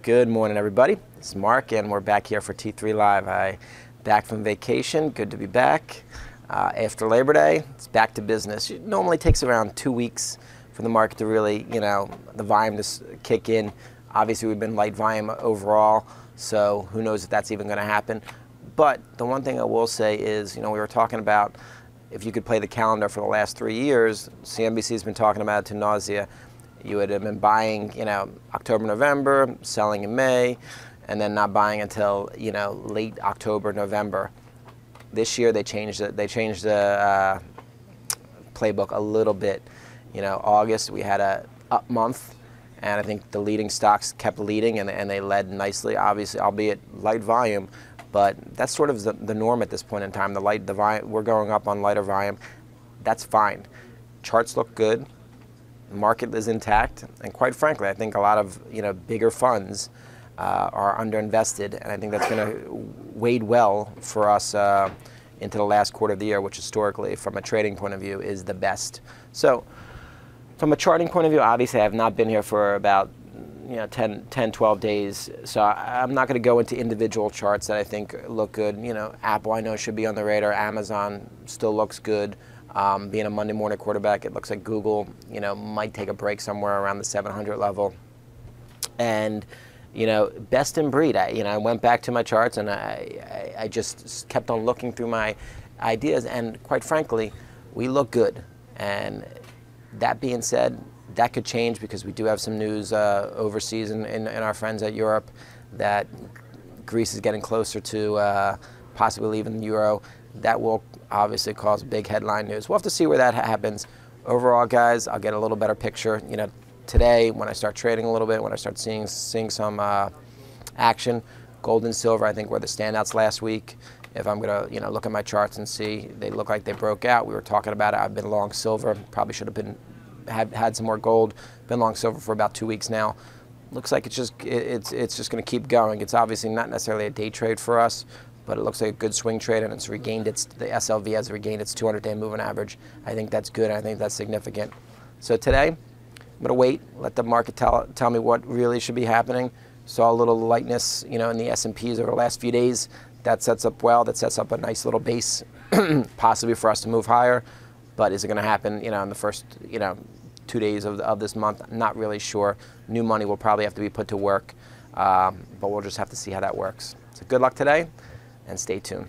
Good morning, everybody. It's Mark, and we're back here for T3 Live. Back from vacation. Good to be back. After Labor Day, it's back to business. It normally takes around 2 weeks for the market to really, the volume to kick in. Obviously, we've been light volume overall, so who knows if that's even going to happen. But the one thing I will say is, we were talking about if you could play the calendar for the last 3 years, CNBC has been talking about it to nausea. You would have been buying, October, November, selling in May, and then not buying until, late October, November. This year they changed it. They changed the playbook a little bit. August we had a up month, and I think the leading stocks kept leading, and they led nicely. Obviously, albeit light volume, but that's sort of the norm at this point in time. The volume, we're going up on lighter volume. That's fine. Charts look good. The market is intact, and quite frankly, I think a lot of bigger funds are underinvested, and I think that's going to wade well for us into the last quarter of the year, which historically, from a trading point of view, is the best. So, from a charting point of view, obviously, I have not been here for about 10, 12 days, so I'm not going to go into individual charts that I think look good. Apple I know should be on the radar. Amazon still looks good. Being a Monday morning quarterback, it looks like Google, might take a break somewhere around the 700 level. And, best in breed. I went back to my charts, and I just kept on looking through my ideas, and quite frankly, we look good. And that being said, that could change because we do have some news overseas in our friends at Europe that Greece is getting closer to possibly leaving the euro. That will obviously cause big headline news. We'll have to see where that happens. Overall, guys, I'll get a little better picture. Today, when I start trading a little bit, when I start seeing some action, gold and silver, I think, were the standouts last week. If I'm going to, look at my charts and see, they look like they broke out. We were talking about it. I've been long silver. Probably should have had some more gold. Been long silver for about 2 weeks now. Looks like it's just going to keep going. It's obviously not necessarily a day trade for us, but it looks like a good swing trade, and the SLV has regained its 200-day moving average. I think that's good, and I think that's significant. So today, I'm going to wait, let the market tell me what really should be happening. Saw a little lightness, in the S&Ps over the last few days. That sets up well. That sets up a nice little base, possibly for us to move higher. But is it going to happen, in the first, 2 days of this month? I'm not really sure. New money will probably have to be put to work, but we'll just have to see how that works. So good luck today, and stay tuned.